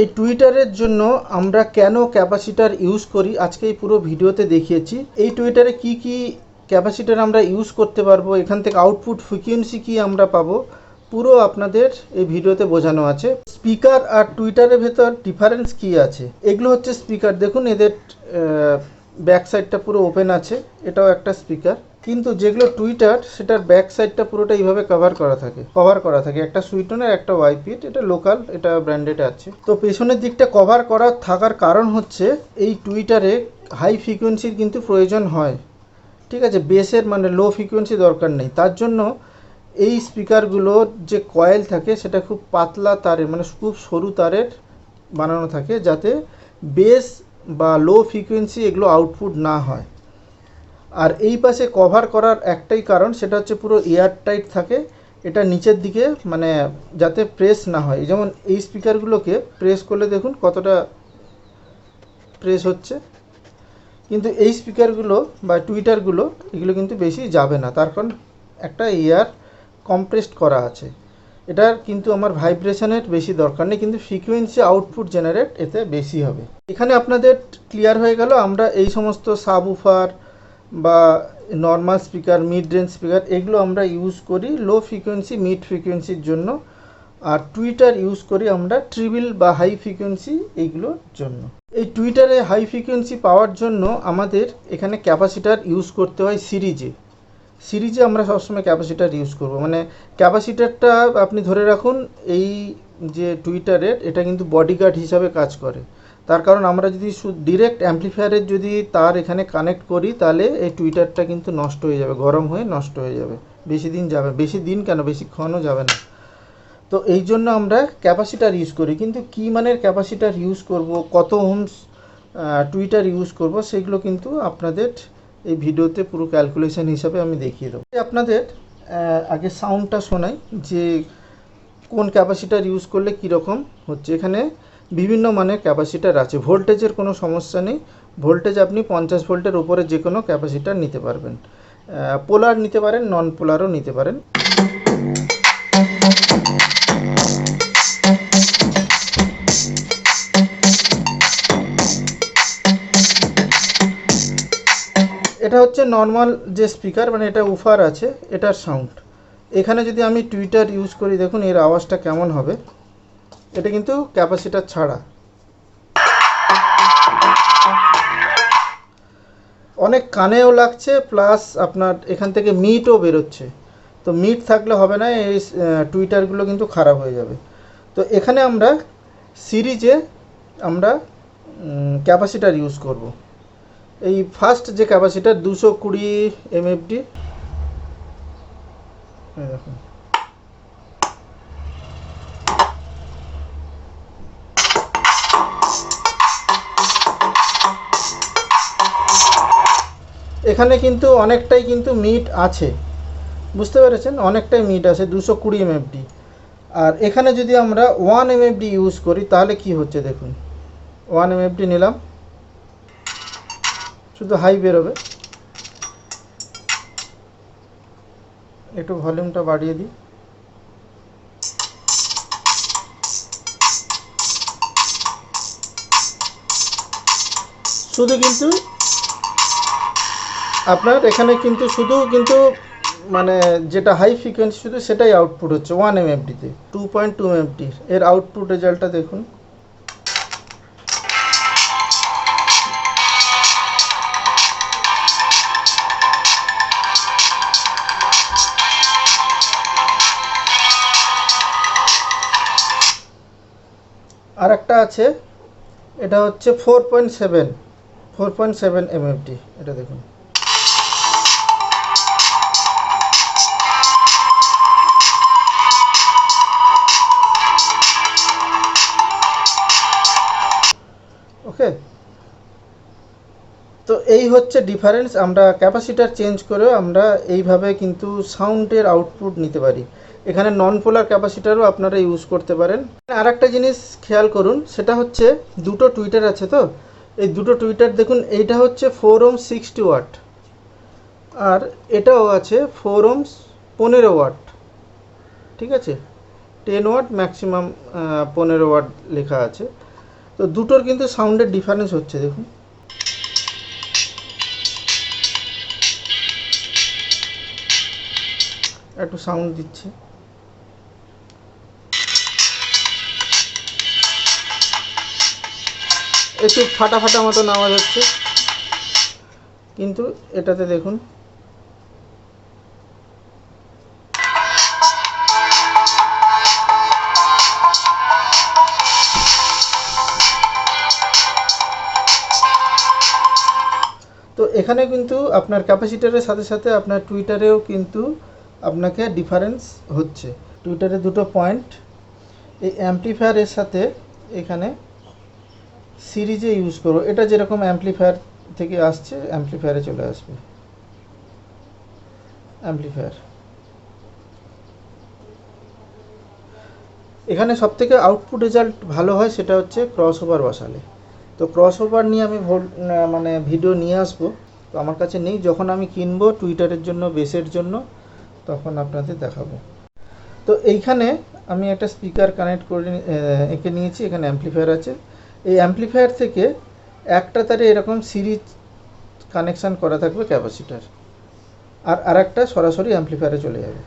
এই টুইটারের জন্য আমরা কেন ক্যাপাসিটার ইউজ করি আজকে এই পুরো ভিডিওতে দেখিয়েছি। এই টুইটারে কি কি ক্যাপাসিটার আমরা ইউজ করতে পারবো, এখান থেকে আউটপুট ফ্রিকোয়েন্সি কি আমরা পাবো, পুরো আপনাদের এই ভিডিওতে বোঝানো আছে। স্পিকার আর টুইটারের ভেতর ডিফারেন্স কি আছে, এগুলো হচ্ছে স্পিকার। দেখুন এদের ব্যাক সাইডটা পুরো ওপেন আছে, এটাও একটা স্পিকার। কিন্তু যেগুলো টুইটার সেটার ব্যাক সাইডটা পুরোটা এইভাবে কভার করা থাকে একটা সুইটনের একটা ওয়াইপিট, এটা লোকাল, এটা ব্র্যান্ডেড আছে। তো পেছনের দিকটা কভার করা থাকার কারণ হচ্ছে এই টুইটারে হাই ফ্রিকোয়েন্সির কিন্তু প্রয়োজন হয়, ঠিক আছে, বেসের মানে লো ফ্রিকোয়েন্সি দরকার নেই। তার জন্য এই স্পিকারগুলোর যে কয়েল থাকে সেটা খুব পাতলা তারের, মানে খুব সরু তারের বানানো থাকে, যাতে বেস বা লো ফ্রিকোয়েন্সি এগুলো আউটপুট না হয়। আর এই পাশে কভার করার একটাই কারণ, সেটা হচ্ছে পুরো এয়ার টাইট থাকে, এটা নিচের দিকে মানে যাতে প্রেস না হয়। যেমন এই স্পিকারগুলোকে প্রেস করলে দেখুন কতটা প্রেস হচ্ছে, কিন্তু এই স্পিকারগুলো বা টুইটারগুলো এগুলো কিন্তু বেশি যাবে না, তার কারণ একটা এয়ার কম্প্রেসড করা আছে। এটার কিন্তু আমার ভাইব্রেশনের বেশি দরকার নেই, কিন্তু ফ্রিকোয়েন্সি আউটপুট জেনারেট এতে বেশি হবে। এখানে আপনাদের ক্লিয়ার হয়ে গেল আমরা এই সমস্ত সাবউফার বা normal speaker, mid range speaker, এগুলো আমরা ইউজ করি লো ফ্রিকোয়েন্সি মিড ফ্রিকোয়েন্সির জন্য। আর টুইটার ইউজ করি আমরা ট্রিবল বা হাই ফ্রিকোয়েন্সি এইগুলোর জন্য। এই টুইটারে হাই ফ্রিকোয়েন্সি পাওয়ার জন্য আমাদের এখানে ক্যাপাসিটার ইউজ করতে হয় সিরিজে আমরা সবসময় ক্যাপাসিটার ইউজ করব। মানে ক্যাপাসিটারটা আপনি ধরে রাখুন এই যে টুইটারের, এটা কিন্তু বডিগার্ড হিসাবে কাজ করে। তার কারণ আমরা যদি ডিরেক্ট অ্যাম্পলিফায়ারের যদি তার এখানে কানেক্ট করি, তাহলে এই টুইটারটা কিন্তু নষ্ট হয়ে যাবে, গরম হয়ে নষ্ট হয়ে যাবে, বেশি দিন কেন বেশিক্ষণও যাবে না। তো এই জন্য আমরা ক্যাপাসিটার ইউজ করি। কিন্তু কী মানের ক্যাপাসিটার ইউজ করব, কত ওহমস টুইটার ইউজ করব, সেগুলো কিন্তু আপনাদের এই ভিডিওতে পুরো ক্যালকুলেশন হিসাবে আমি দেখিয়ে দেবো। আপনাদের আগে সাউন্ডটা শোনাই যে কোন ক্যাপাসিটার ইউজ করলে কীরকম হচ্ছে। এখানে বিভিন্ন মানের ক্যাপাসিটার আছে, ভোল্টেজের কোনো সমস্যা নেই। ভোল্টেজ আপনি 50 ভোল্টের উপরে যে কোনো ক্যাপাসিটার নিতে পারবেন, পোলার নিতে পারেন, নন পোলারও নিতে পারেন। এটা হচ্ছে নর্মাল যে স্পিকার, মানে এটা উফার আছে, এটার সাউন্ড। এখানে যদি আমি টুইটার ইউজ করি, দেখুন এর আওয়াজটা কেমন হবে। এটা কিন্তু ক্যাপাসিটার ছাড়া, অনেক কানেও লাগছে, প্লাস আপনার এখান থেকে মিটও বেরোচ্ছে। তো মিট থাকলে হবে না, এই টুইটারগুলো কিন্তু খারাপ হয়ে যাবে। তো এখানে আমরা সিরিজে আমরা ক্যাপাসিটার ইউজ করব। এই ফার্স্ট যে ক্যাপাসিটার 220 এমএফডি, দেখুন এখানে কিন্তু অনেকটাই কিন্তু মিট আছে, বুঝতে পেরেছেন, অনেকটাই মিট আছে 220 এমএফডি। আর এখানে যদি আমরা 1 এমএফডি ইউজ করি তাহলে কি হচ্ছে দেখুন। 1 এমএফডি নিলাম, শুধু হাই বেরোবে। একটু ভলিউমটা বাড়িয়ে দিই। শুধু কিন্তু আপনার এখানে কিন্তু শুধু কিন্তু মানে যেটা হাই ফ্রিকোয়েন্সি শুধু সেটাই আউটপুট হচ্ছে 1 এমএফডিতে। 2.2 এমএফডি এর আউটপুট রেজাল্টটা দেখুন। আর একটা আছে, এটা হচ্ছে 4.7 এমএফডি, এটা দেখুন। ওকে, তো এই হচ্ছে ডিফারেন্স। আমরা ক্যাপাসিটার চেঞ্জ করেও আমরা এইভাবে কিন্তু সাউন্ডের আউটপুট নিতে পারি। এখানে নন পোলার ক্যাপাসিটারও আপনারা ইউজ করতে পারেন। আর একটা জিনিস খেয়াল করুন, সেটা হচ্ছে দুটো টুইটার আছে, তো এই দুটো টুইটার দেখুন, এইটা হচ্ছে 4 ওহম 60 ওয়াট, আর এটাও আছে 4 ওহম 15 ওয়াট, ঠিক আছে, 10 ওয়াট ম্যাক্সিমাম 15 ওয়াট লেখা আছে। তো দুটোর কিন্তু সাউন্ডের ডিফারেন্স হচ্ছে, দেখুন। একটু সাউন্ড দিচ্ছে, একটু ফাটা ফাটা মতন আওয়াজ হচ্ছে, কিন্তু এটাতে দেখুন তো এখানে কিন্তু আপনার ক্যাপাসিটারের সাথে সাথে আপনার টুইটারেও কিন্তু আপনাকে ডিফারেন্স হচ্ছে। টুইটারে দুটো পয়েন্ট এই অ্যাম্পলিফায়ারের সাথে এখানে সিরিজে ইউজ করো, এটা যেরকম অ্যাম্পলিফায়ার থেকে আসছে অ্যাম্পলিফায়ারে চলে আসবে। অ্যাম্পলিফায়ার এখানে সবথেকে আউটপুট রেজাল্ট ভালো হয়, সেটা হচ্ছে ক্রস ওভার বসালে। তো ক্রস ওভার নিয়ে আমি মানে ভিডিও নিয়ে আসবো, তো আমার কাছে নেই। যখন আমি কিনবো টুইটারের জন্য, বেসের জন্য, তখন আপনাদের দেখাবো। তো এইখানে আমি একটা স্পিকার কানেক্ট করে এঁকে নিয়েছি, এখানে অ্যাম্পলিফায়ার আছে। এই অ্যাম্পলিফায়ার থেকে একটা তারে এরকম সিরিজ কানেকশান করা থাকবে ক্যাপাসিটার, আর আরেকটা সরাসরি অ্যাম্পলিফায়ারে চলে যাবে।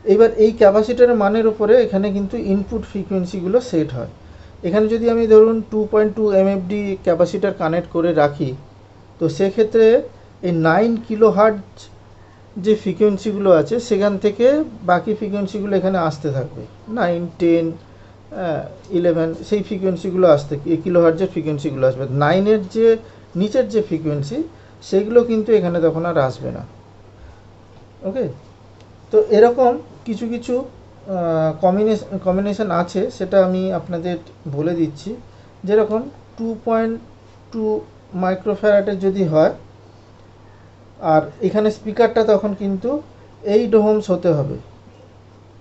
এইবার এই ক্যাপাসিটারের মানের উপরে এখানে কিন্তু ইনপুট ফ্রিকোয়েন্সিগুলো সেট হয়। এখানে যদি আমি ধরুন 2.2 MFD ক্যাপাসিটার কানেক্ট করে রাখি, তো সেক্ষেত্রে এই 9 কিলোহার্টজ যে ফ্রিকোয়েন্সিগুলো আছে সেখান থেকে বাকি ফ্রিকোয়েন্সিগুলো এখানে আসতে থাকবে। 9, 10, 11 সেই ফ্রিকোয়েন্সিগুলো আসতে, এই কিলোহার্টজের ফ্রিকোয়েন্সিগুলো আসবে। 9-এর যে নিচের যে ফ্রিকোয়েন্সি সেগুলো কিন্তু এখানে তখন আর আসবে না। ওকে, তো এরকম কিছু কিছু কম্বিনেশন আছে, সেটা আমি আপনাদের বলে দিচ্ছি। যেরকম 2.2 মাইক্রোফ্যারাডের যদি হয়, আর এখানে স্পিকারটা তখন কিন্তু 8 ওহমস হতে হবে।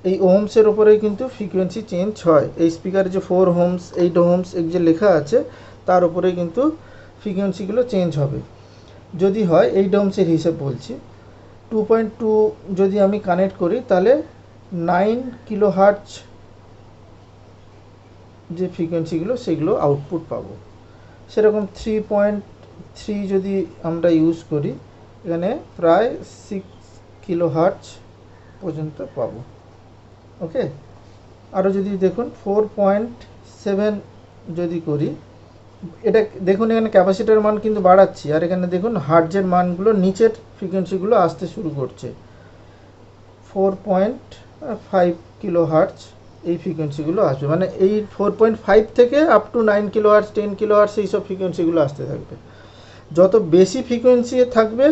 এই ওহমসের ওপরেই কিন্তু ফ্রিকোয়েন্সি চেঞ্জ হয়। এই স্পিকারে যে 4 ওহমস, 8 ওহমস এই যে লেখা আছে, তার উপরেই কিন্তু ফ্রিকোয়েন্সিগুলো চেঞ্জ হবে। যদি হয় 8 ওহমসের হিসেব বলছি, 2.2 যদি আমি কানেক্ট করি, তাহলে 9 কিলোহার্টজ যে ফ্রিকোয়েন্সিগুলো সেগুলো আউটপুট পাবো। সেরকম 3.3 যদি আমরা ইউজ করি, এখানে প্রায় 6 কিলোহার্টজ পর্যন্ত পাবো। ওকে, আরও যদি দেখুন 4.7 যদি করি, এটা দেখুন এখানে ক্যাপাসিটার মান কিন্তু বাড়াচ্ছি, আর এখানে দেখুন হার্টজের মানগুলো নিচের ফ্রিকোয়েন্সিগুলো আসতে শুরু করছে। 4.5 কিলোহার্টজ এই ফ্রিকোয়েন্সিগুলো আসবে, মানে এই 4.5 থেকে আপ টু 9 কিলোহার্টজ, 10 কিলোহার্টজ এইসব ফ্রিকোয়েন্সিগুলো আসতে থাকবে। যত বেশি ফ্রিকোয়েন্সি থাকবে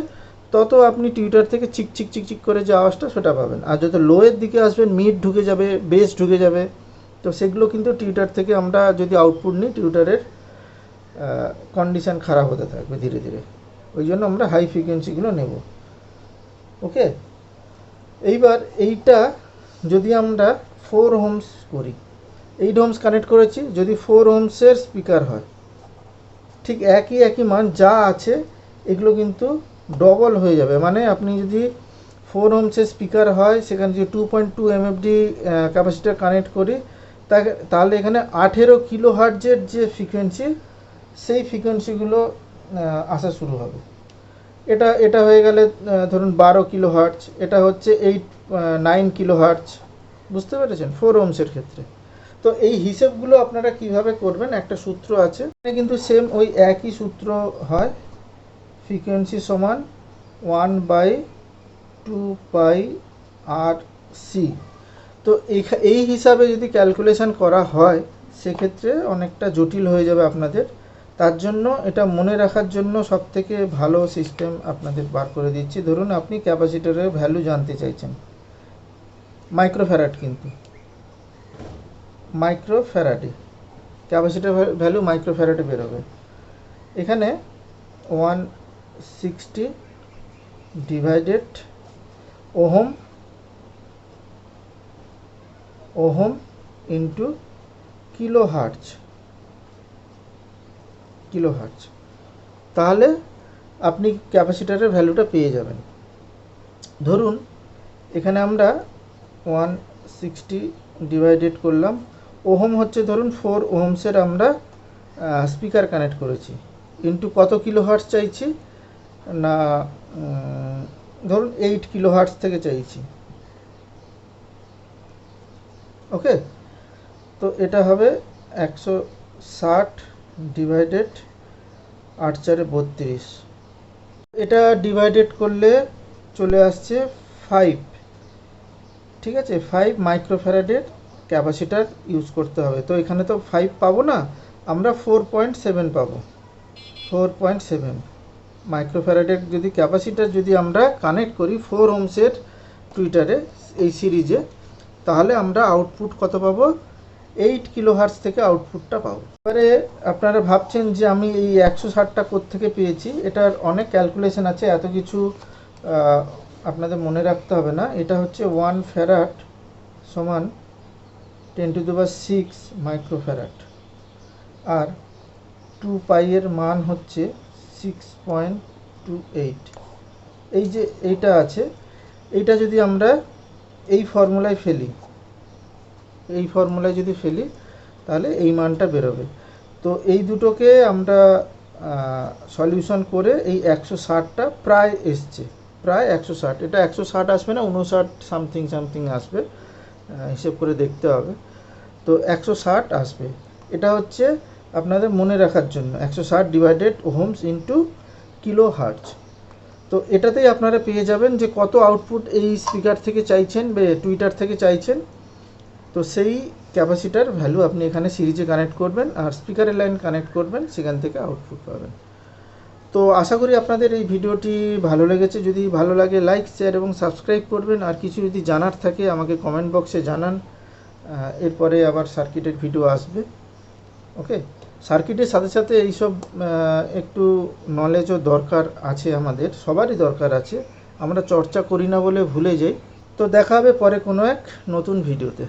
তত আপনি টুইটার থেকে চিক চিক চিক চিক করে যে আওয়াজটা সেটা পাবেন। আর যত লোয়ের দিকে আসবেন, মিড ঢুকে যাবে, বেস ঢুকে যাবে, তো সেগুলো কিন্তু টুইটার থেকে আমরা যদি আউটপুট নিই, টুইটারের কন্ডিশান খারাপ হতে থাকবে ধীরে ধীরে। ওই জন্য আমরা হাই ফ্রিকোয়েন্সিগুলো নেব। ওকে, এইবার এইটা যদি আমরা 4 ওহমস করি, 8 ওহমস কানেক্ট করেছি, যদি 4 ওহমসের স্পিকার হয়, ঠিক একই মান যা আছে এগুলো কিন্তু ডবল হয়ে যাবে। মানে আপনি যদি 4 ওহমসের স্পিকার হয়, সেখানে যদি 2.2 MFD ক্যাপাসিটার কানেক্ট করি, তাহলে এখানে 18 কিলোহার্টজের যে ফ্রিকোয়েন্সি, সেই ফ্রিকোয়েন্সিগুলো আসা শুরু হবে। এটা হয়ে গেলে ধরুন 12 কিলোহার্টজ, এটা হচ্ছে 9 কিলোহার্টজ, বুঝতে পেরেছেন 4 ওহমসের ক্ষেত্রে। তো এই হিসেবগুলো আপনারা কিভাবে করবেন, একটা সূত্র আছে, এখানে কিন্তু সেম ওই একই সূত্র হয়, ফ্রিকোয়েন্সি সমান 1/2πRC। তো এই হিসাবে যদি ক্যালকুলেশন করা হয়, সেক্ষেত্রে অনেকটা জটিল হয়ে যাবে আপনাদের। তার জন্য এটা মনে রাখার জন্য সবথেকে ভালো সিস্টেম আপনাদের বার করে দিচ্ছি। ধরুন আপনি ক্যাপাসিটরের ভ্যালু জানতে চাইছেন, মাইক্রোফ্যারাড, কিন্তু মাইক্রোফ্যারাডে ক্যাপাসিটর ভ্যালু মাইক্রোফ্যারাডে বেরোবে। এখানে 160 ডিভাইডেড ওহম ইন্টু কিলোহার্টজ, তাহলে আপনি ক্যাপাসিটরের ভ্যালুটা পেয়ে যাবেন। ধরুন এখানে আমরা 160 ডিভাইডেড করলাম, ওহম হচ্ছে ধরুন 4 ওহমসের আমরা স্পিকার কানেক্ট করেছি, ইন্টু কত কিলো হার্টজ চাইছি না, ধরুন 8 কিলো হার্টজ থেকে চাইছি। ওকে, তো এটা হবে 160 ডিভাইডেড 8 4 32। এটা ডিভাইডেড করলে চলে আসছে 5। ঠিক আছে, 5 মাইক্রোফ্যারাডের ক্যাপাসিটার ইউজ করতে হবে। তো এখানে তো 5 পাবো না, আমরা 4.7 পাবো। 4.7 মাইক্রোফ্যারাডের যদি ক্যাপাসিটার যদি আমরা কানেক্ট করি 4 ওহমসের টুইটারে এই সিরিজে, তাহলে আমরা আউটপুট কত পাবো, 8 কিলো হার্টজ থেকে আউটপুটটা পাবো। এবারে আপনারা ভাবছেন যে আমি এই 160টা কোত্থেকে পেয়েছি। এটার অনেক ক্যালকুলেশন আছে, এত কিছু আপনাদের মনে রাখতে হবে না। এটা হচ্ছে 1 ফ্যারাড সমান 10⁶ মাইক্রোফ্যারাড, আর 2 পাই এর মান হচ্ছে 6.28। এই যে এইটা আছে, এইটা যদি আমরা এই ফর্মুলায় ফেলি, এই ফর্মুলায় যদি ফেলি তাহলে এই মানটা বেরোবে। তো এই দুটোকে আমরা সলিউশন করে এই 160টা প্রায় এসছে, প্রায় 160। এটা 160 আসবে না, 59 সামথিং আসবে, হিসেব করে দেখতে হবে। তো 160 আসবে। এটা হচ্ছে আপনাদের মনে রাখার জন্য 160 divided Ohm's into kilo hertz. তো এটাতেই আপনারা পেয়ে যাবেন যে কত আউটপুট এই স্পিকার থেকে চাইছেন বা টুইটার থেকে চাইছেন। তো সেই ক্যাপাসিটার ভ্যালু আপনি এখানে সিরিজে কানেক্ট করবেন আর স্পিকারের লাইন কানেক্ট করবেন, সেখান থেকে আউটপুট পাবেন। তো আশা করি আপনাদের এই ভিডিওটি ভালো লেগেছে। যদি ভালো লাগে লাইক, শেয়ার এবং সাবস্ক্রাইব করবেন। আর কিছু যদি জানার থাকে আমাকে কমেন্ট বক্সে জানান, এরপরে আবার সার্কিটের ভিডিও আসবে। ওকে, সার্কিটের সাথে সাথে এইসব একটু নলেজও দরকার আছে, আমাদের সবারই দরকার আছে। আমরা চর্চা করি না বলে ভুলে যাই। তো দেখা হবে পরে কোনো এক নতুন ভিডিওতে।